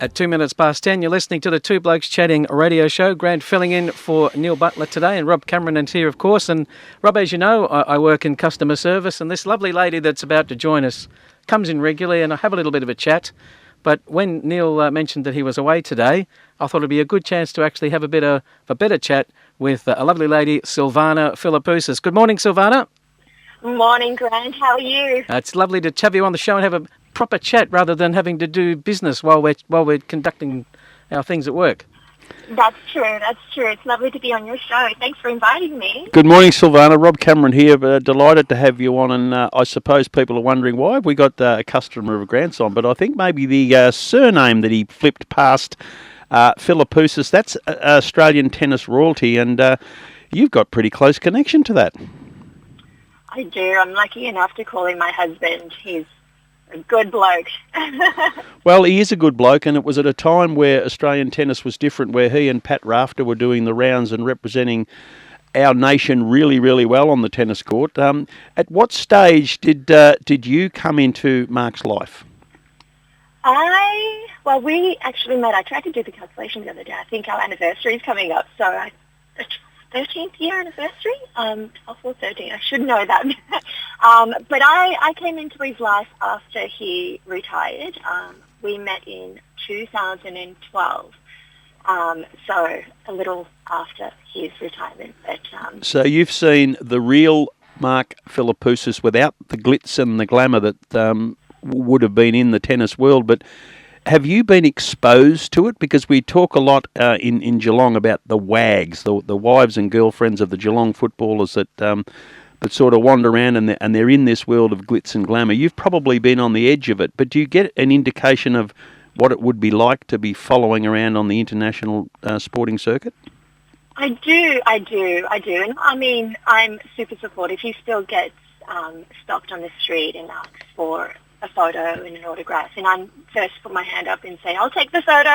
At 2 minutes past 10, you're listening to the Two Blokes Chatting radio show. Grant filling in for Neil Butler today, and Rob Cameron is here, of course. And Rob, as you know, I work in customer service, and this lovely lady that's about to join us comes in regularly, and I have a little bit of a chat. But when Neil mentioned that he was away today, I thought it'd be a good chance to actually have a bit of a better chat with a lovely lady, Sylvana Philippoussis. Good morning, Sylvana. Morning, Grant. How are you? It's lovely to have you on the show and have a proper chat rather than having to do business while we're conducting our things at work. That's true. It's lovely to be on your show. Thanks for inviting me. Good morning, Sylvana. Rob Cameron here. Delighted to have you on, and I suppose people are wondering why have we got a customer of Grant's on, but I think maybe the surname that he flipped past, Philippoussis, that's Australian tennis royalty, and you've got pretty close connection to that. I do. I'm lucky enough to call him my husband. He's a good bloke. Well, he is a good bloke, and it was at a time where Australian tennis was different, where he and Pat Rafter were doing the rounds and representing our nation really, really well on the tennis court. At what stage did you come into Mark's life? We actually met. I tried to do the calculation the other day. I think our anniversary is coming up, so 13th year anniversary, 12 or 13. I should know that. But I came into his life after he retired. We met in 2012, so a little after his retirement. But so you've seen the real Mark Philippoussis without the glitz and the glamour that would have been in the tennis world, but have you been exposed to it? Because we talk a lot in Geelong about the wags, the wives and girlfriends of the Geelong footballers that sort of wander around and they're in this world of glitz and glamour. You've probably been on the edge of it, but do you get an indication of what it would be like to be following around on the international sporting circuit? I do. And I mean, I'm super supportive. He still gets stopped on the street and asks for a photo and an autograph, and I'm first put my hand up and say, I'll take the photo.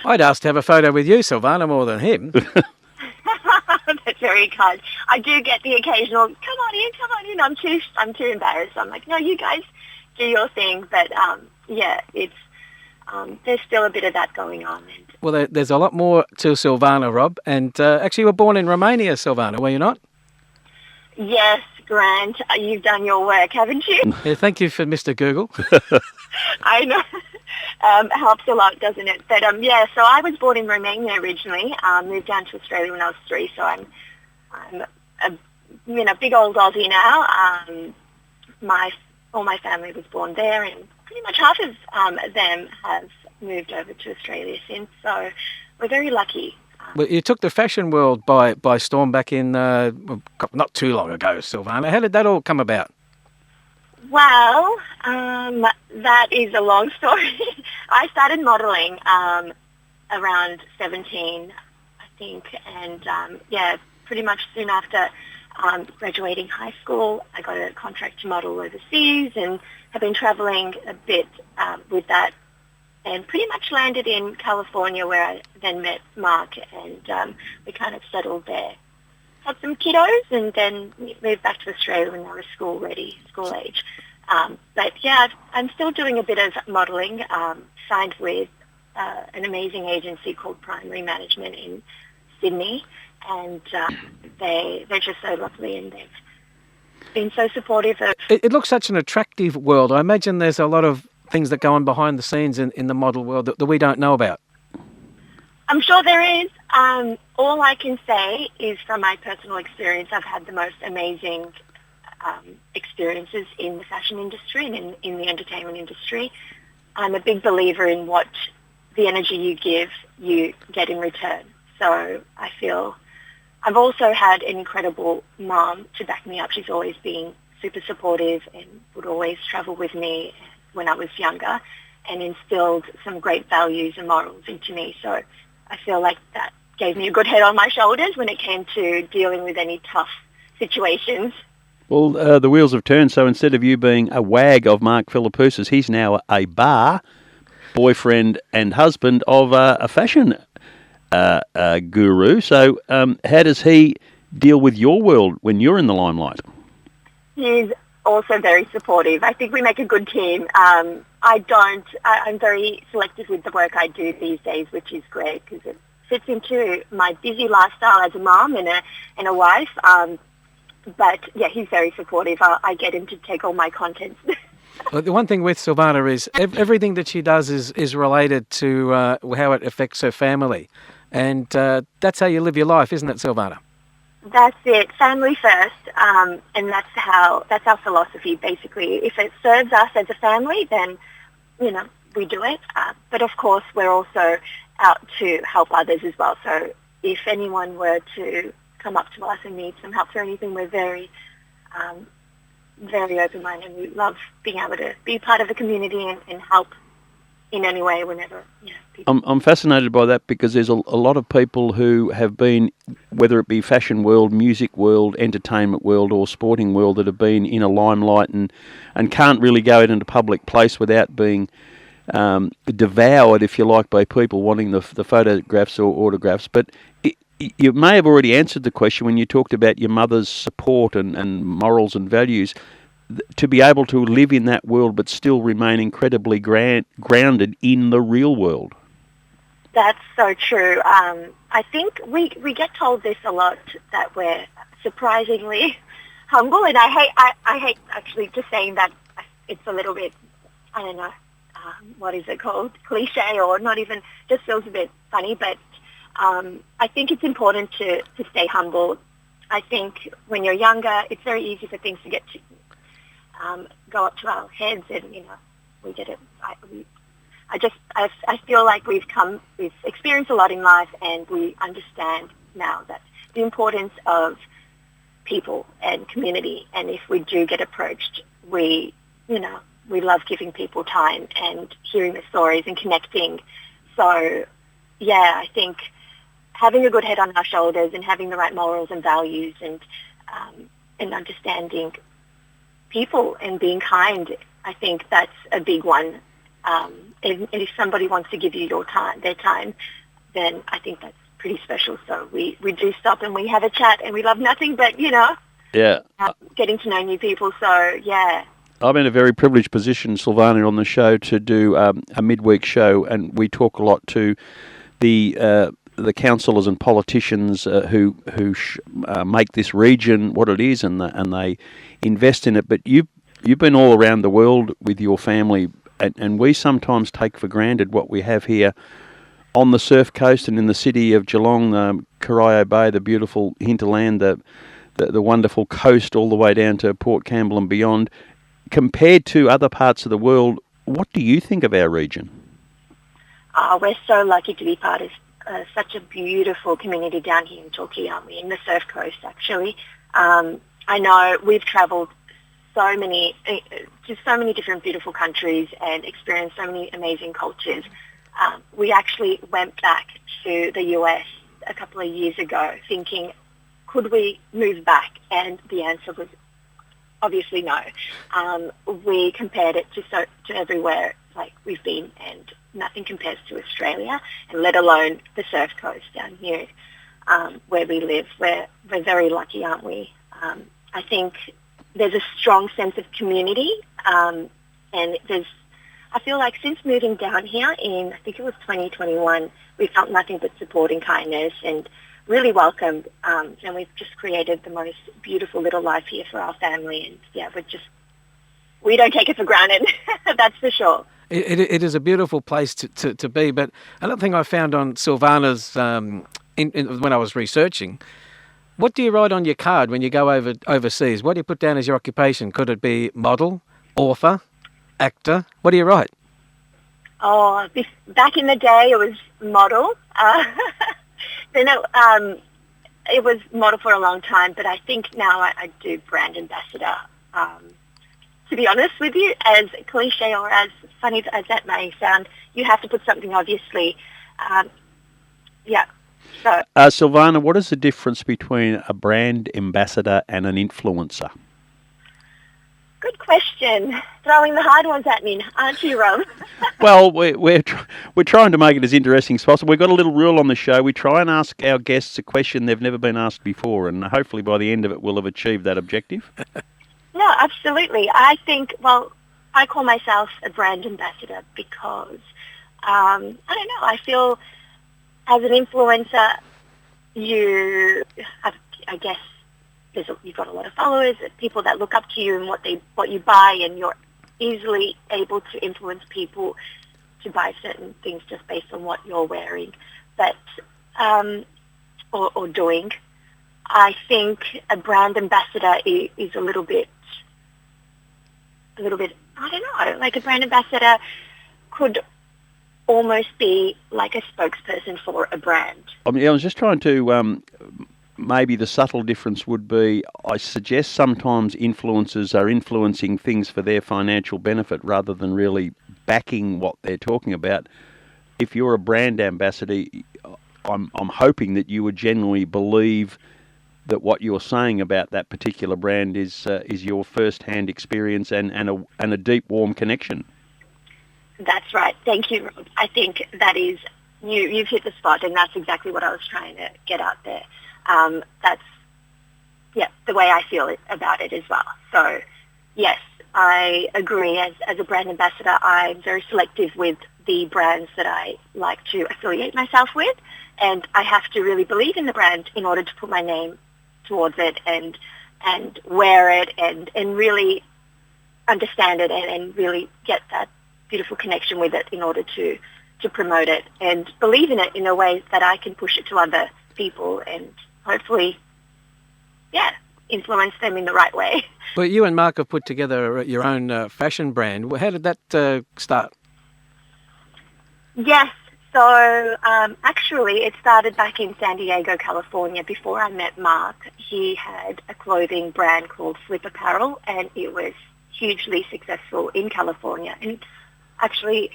I'd ask to have a photo with you, Sylvana, more than him. That's very kind. I do get the occasional, come on in. I'm too embarrassed. I'm like, no, you guys do your thing. But it's there's still a bit of that going on. Well, there's a lot more to Sylvana, Rob. And actually, you were born in Romania, Sylvana, were you not? Yes, Grant, you've done your work, haven't you? Yeah, thank you for Mr. Google. I know. Helps a lot, doesn't it? But so I was born in Romania originally. Moved down to Australia when I was 3, so I'm a big old Aussie now. All my family was born there, and pretty much half of them have moved over to Australia since. So we're very lucky. Well, you took the fashion world by storm back in not too long ago, Sylvana. How did that all come about? Well, that is a long story. I started modelling around 17, I think, and pretty much soon after graduating high school, I got a contract to model overseas and have been travelling a bit with that, and pretty much landed in California, where I then met Mark, and we kind of settled there. Had some kiddos, and then moved back to Australia when they were school age. But yeah, I'm still doing a bit of modelling, signed with an amazing agency called Primary Management in Sydney, and they're just so lovely, and they've been so supportive of... It looks such an attractive world. I imagine there's a lot of things that go on behind the scenes in the model world that we don't know about. I'm sure there is. All I can say is from my personal experience, I've had the most amazing experiences in the fashion industry and in the entertainment industry. I'm a big believer in what the energy you give, you get in return. So I feel I've also had an incredible mom to back me up. She's always been super supportive and would always travel with me when I was younger, and instilled some great values and morals into me. So I feel like that gave me a good head on my shoulders when it came to dealing with any tough situations. Well, the wheels have turned, so instead of you being a wag of Mark Philippoussis, he's now a bar boyfriend and husband of a fashion guru. So how does he deal with your world when you're in the limelight? He's also very supportive. I think we make a good team. I'm very selective with the work I do these days, which is great because it fits into my busy lifestyle as a mom and a wife. But yeah, he's very supportive. I get him to take all my content. Well, the one thing with Sylvana is everything that she does is related to how it affects her family. And that's how you live your life, isn't it, Sylvana? That's it. Family first, and that's our philosophy. Basically, if it serves us as a family, then we do it. But of course, we're also out to help others as well. So if anyone were to come up to us and need some help for anything, we're very, very open-minded. We love being able to be part of the community and help in any way whenever people. I'm fascinated by that because there's a lot of people who have been, whether it be fashion world, music world, entertainment world or sporting world, that have been in a limelight and can't really go out into public place without being devoured, if you like, by people wanting the photographs or autographs. But you may have already answered the question when you talked about your mother's support and morals and values. To be able to live in that world but still remain incredibly grounded in the real world. That's so true. I think we get told this a lot, that we're surprisingly humble, and I hate actually just saying that. It's a little bit, I don't know, what is it called, cliche, or not even, just feels a bit funny, but I think it's important to stay humble. I think when you're younger, it's very easy for things to get to go up to our heads, and we get it. I feel like we've experienced a lot in life, and we understand now that the importance of people and community. And if we do get approached, we love giving people time and hearing their stories and connecting. So yeah, I think having a good head on our shoulders and having the right morals and values and understanding people and being kind, I think that's a big one. And if somebody wants to give you their time, then I think that's pretty special. So we do stop and we have a chat, and we love nothing but getting to know new people. So yeah. I'm in a very privileged position, Sylvana, on the show to do a midweek show, and we talk a lot to the councillors and politicians who make this region what it is, and they invest in it. But you've been all around the world with your family, and we sometimes take for granted what we have here on the surf coast and in the city of Geelong, Corio Bay, the beautiful hinterland, the wonderful coast all the way down to Port Campbell and beyond. Compared to other parts of the world, what do you think of our region? We're so lucky to be part of such a beautiful community down here in Torquay, aren't we? In the surf coast, actually. I know we've travelled so many different beautiful countries and experienced so many amazing cultures. We actually went back to the US a couple of years ago thinking, could we move back? And the answer was obviously no. We compared it to everywhere like we've been, and nothing compares to Australia, and let alone the surf coast down here where we live. We're very lucky, aren't we? I think there's a strong sense of community, and I feel like since moving down here in, I think it was 2021, we felt nothing but support and kindness and really welcomed, and we've just created the most beautiful little life here for our family, and yeah, we don't take it for granted, that's for sure. It is a beautiful place to be, but another thing I found on Sylvana's, when I was researching, what do you write on your card when you go overseas? What do you put down as your occupation? Could it be model, author, actor? What do you write? Oh, back in the day it was model. Then it was model for a long time, but I think now I do brand ambassador. To be honest with you, as cliche or as funny as that may sound, you have to put something, obviously. So, Sylvana, what is the difference between a brand ambassador and an influencer? Good question. Throwing the hard ones at me, aren't you, Rob? Well, we're trying to make it as interesting as possible. We've got a little rule on the show. We try and ask our guests a question they've never been asked before, and hopefully by the end of it we'll have achieved that objective. No, absolutely. I think, well, I call myself a brand ambassador because, I don't know, I feel as an influencer, you have, I guess, you've got a lot of followers, people that look up to you and what you buy, and you're easily able to influence people to buy certain things just based on what you're wearing, but or doing. I think a brand ambassador is a little bit. I don't know. Like a brand ambassador could almost be like a spokesperson for a brand. I mean, I was just trying to. Maybe the subtle difference would be, I suggest sometimes influencers are influencing things for their financial benefit rather than really backing what they're talking about. If you're a brand ambassador, I'm hoping that you would genuinely believe that what you're saying about that particular brand is your first-hand experience and a deep, warm connection. That's right. Thank you, Rob. I think that is, you've hit the spot, and that's exactly what I was trying to get out there. That's, the way I feel about it as well. So, yes, I agree. As a brand ambassador, I'm very selective with the brands that I like to affiliate myself with, and I have to really believe in the brand in order to put my name towards it and wear it and really understand it and really get that beautiful connection with it in order to promote it and believe in it in a way that I can push it to other people and hopefully, influence them in the right way. Well, you and Mark have put together your own fashion brand. How did that start? Yes. So actually it started back in San Diego, California. Before I met Mark, he had a clothing brand called Flip Apparel, and it was hugely successful in California and actually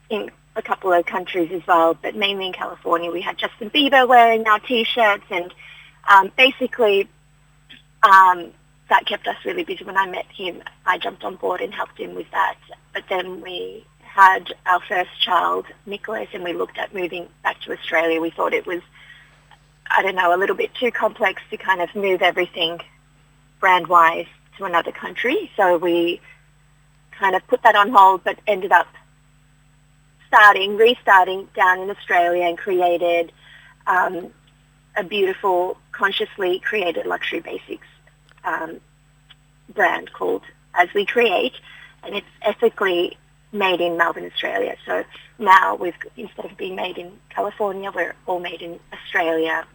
in a couple of countries as well, but mainly in California. We had Justin Bieber wearing our T-shirts, and basically that kept us really busy. When I met him, I jumped on board and helped him with that. But then we had our first child, Nicholas, and we looked at moving back to Australia. We thought it was, I don't know, a little bit too complex to kind of move everything brand-wise to another country. So we kind of put that on hold, but ended up restarting down in Australia and created a beautiful, consciously created luxury basics brand called As We Create, and it's ethically made in Melbourne, Australia. So now instead of being made in California, we're all made in Australia.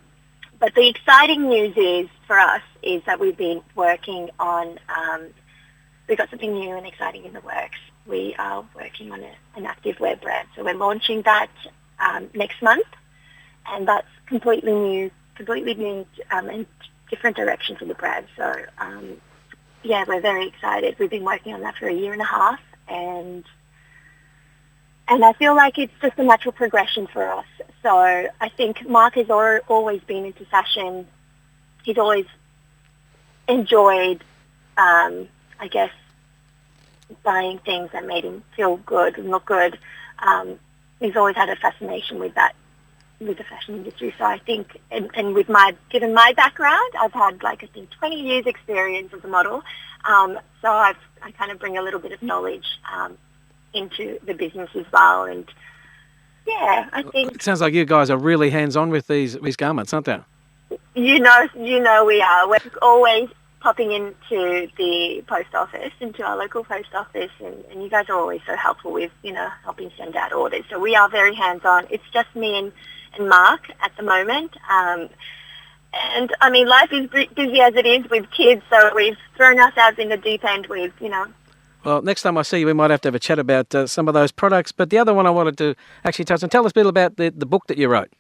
But the exciting news for us is that we've been working on, we've got something new and exciting in the works. We are working on an active wear brand. So we're launching that next month, and that's completely new and different direction for the brand. So, we're very excited. We've been working on that for a year and a half, and I feel like it's just a natural progression for us. So I think Mark has always been into fashion. He's always enjoyed, I guess, buying things that made him feel good and look good. He's always had a fascination with that, with the fashion industry. So I think, and given my background, I've had 20 years experience as a model. So I kind of bring a little bit of knowledge into the business as well. And I think it sounds like you guys are really hands-on with these garments, aren't they? You know we are. We're always popping into the post office, into our local post office, and you guys are always so helpful with, helping send out orders. So we are very hands-on. It's just me and Mark at the moment. And, I mean, life is busy as it is with kids, so we've thrown ourselves in the deep end with, Well, next time I see you, we might have to have a chat about some of those products. But the other one I wanted to actually touch on, tell us a bit about the book that you wrote.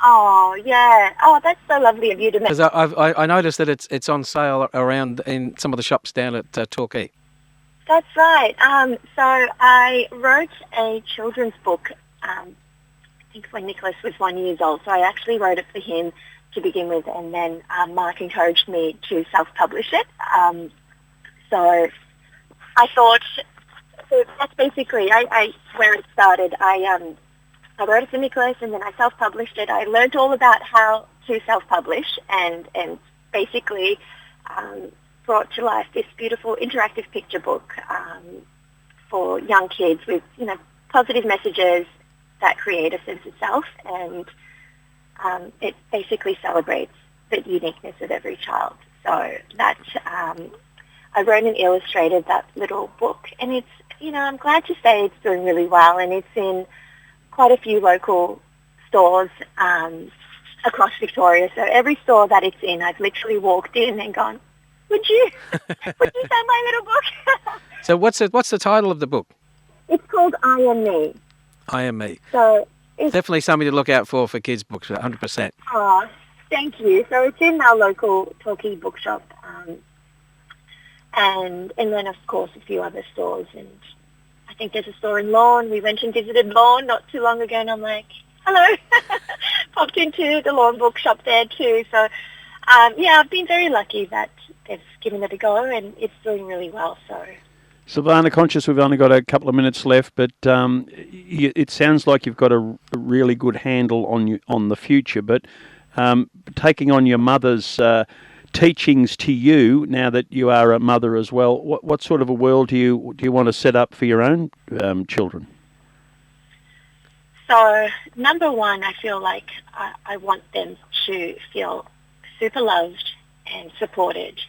Oh, yeah. Oh, that's so lovely of you to mention. Because I noticed that it's on sale around in some of the shops down at Torquay. That's right. So I wrote a children's book, I think when Nicholas was 1 year old. So I actually wrote it for him to begin with, and then Mark encouraged me to self-publish it. So I thought, so that's basically where it started. I wrote it for Nicholas, and then I self-published it. I learned all about how to self-publish and basically brought to life this beautiful interactive picture book for young kids with, positive messages that create a sense of self, and it basically celebrates the uniqueness of every child. So that I wrote and illustrated that little book, and it's, I'm glad to say it's doing really well, and it's in quite a few local stores across Victoria. So every store that it's in, I've literally walked in and gone, would you sign my little book? So what's the title of the book? It's called I Am Me. I Am Me. So it's Definitely something to look out for kids' books, 100%. Oh, thank you. So it's in our local Torquay bookshop, and then of course a few other stores. And I think there's a store in Lawn. We went and visited Lawn not too long ago, and I'm like, hello, popped into the Lawn bookshop there too. So I've been very lucky that they've given it a go, and it's doing really well. So. Sylvana, conscious we've only got a couple of minutes left, but it sounds like you've got a really good handle on the future. But taking on your mother's teachings to you, now that you are a mother as well, what sort of a world do you want to set up for your own children? So, number one, I feel like I want them to feel super loved and supported,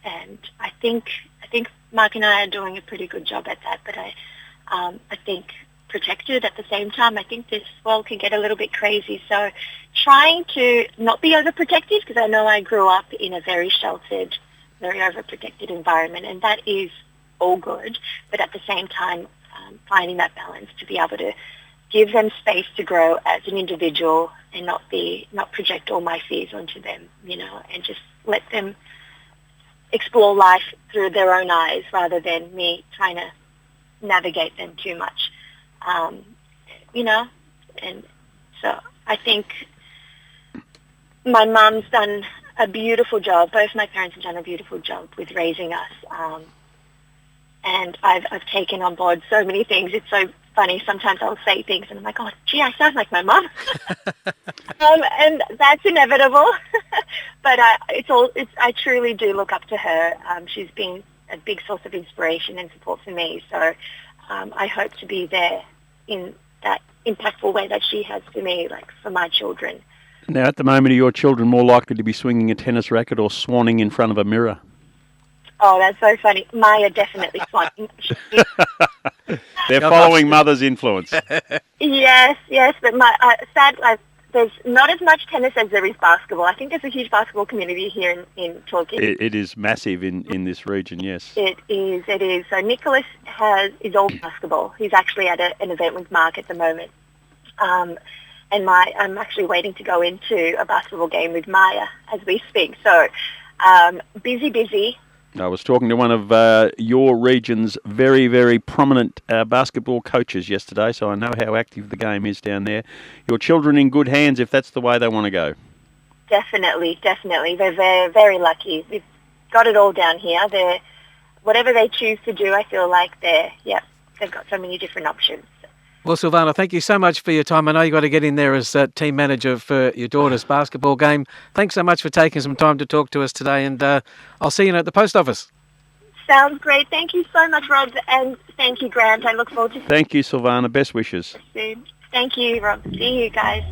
and I think Mark and I are doing a pretty good job at that, but I think protected at the same time. I think this world can get a little bit crazy, so trying to not be overprotective, because I know I grew up in a very sheltered, very overprotected environment, and that is all good, but at the same time finding that balance to be able to give them space to grow as an individual and not project all my fears onto them, and just let them explore life through their own eyes rather than me trying to navigate them too much, and so I think my mum's done a beautiful job. Both my parents have done a beautiful job with raising us, and I've taken on board so many things. It's so funny. Sometimes I'll say things and I'm like, oh, gee, I sound like my mum. And that's inevitable. But I truly do look up to her. She's been a big source of inspiration and support for me. So I hope to be there in that impactful way that she has for me, like for my children. Now, at the moment, are your children more likely to be swinging a tennis racket or swanning in front of a mirror? Oh, that's so funny. Maya definitely swanning. They're following mother's influence. Yes, but there's not as much tennis as there is basketball. I think there's a huge basketball community here in Torquay. It is massive in this region, yes. It is. So Nicholas is all basketball. He's actually at an event with Mark at the moment. And I'm actually waiting to go into a basketball game with Maya as we speak. So busy. I was talking to one of your region's very, very prominent basketball coaches yesterday, so I know how active the game is down there. Your children in good hands if that's the way they want to go. Definitely. They're very, very lucky. We've got it all down here. Whatever they choose to do, I feel like they've got so many different options. Well, Sylvana, thank you so much for your time. I know you've got to get in there as team manager for your daughter's basketball game. Thanks so much for taking some time to talk to us today, and I'll see you at the post office. Sounds great. Thank you so much, Rob, and thank you, Grant. I look forward to Thank you, Sylvana. Best wishes. soon. Thank you, Rob. See you guys.